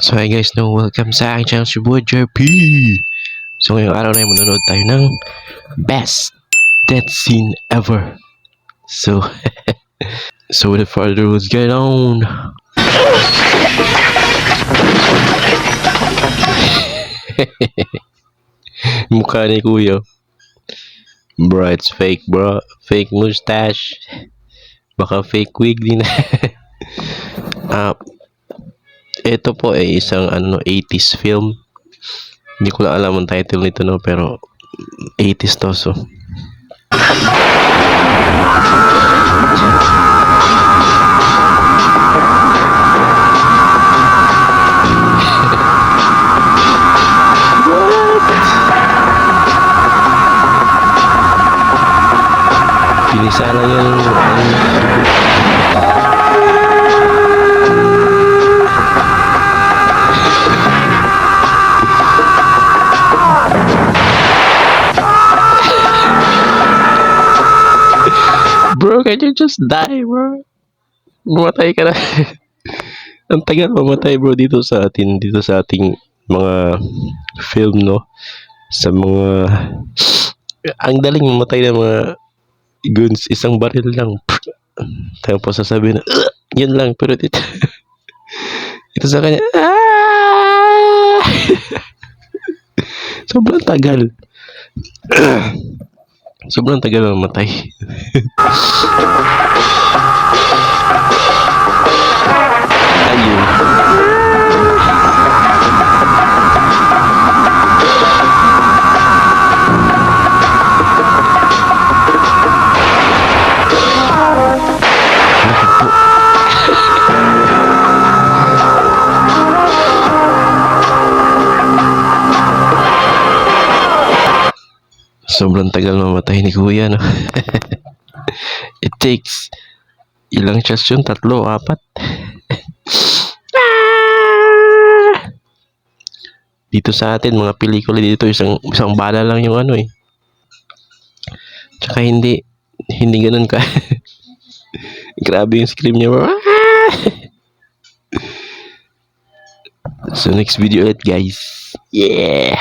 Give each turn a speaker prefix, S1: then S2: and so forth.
S1: So hi guys, welcome sa aking channel, si boy JP. So ngayong araw na ay manonood tayo ng best death scene ever. So so without further ado, let's get on. Mukha ni kuya, bro, it's fake bro, fake mustache, baka fake wig din. Ito po ay isang 80s film. Hindi ko lang alam ang title nito, no, pero 80s to, so pinisa lang yung bro, can you just die, bro? Mamatay ka na. Ang tagal mamatay, bro, dito sa ating mga film, no? Sa mga ang daling mamatay ng mga guns, isang baril lang. Tapos sasabihin na, yun lang, pero dito ito sa kanya, sobrang tagal. Sobrang tagal mamatay. Ayun. Sobrang tagal mamatay ni kuya, no? It takes ilang shots yun? 3, 4? Dito sa atin, mga pelikula dito, isang bala lang yung Tsaka hindi ganun ka. Grabe yung scream niya, bro. So next video ulit, guys. Yeah.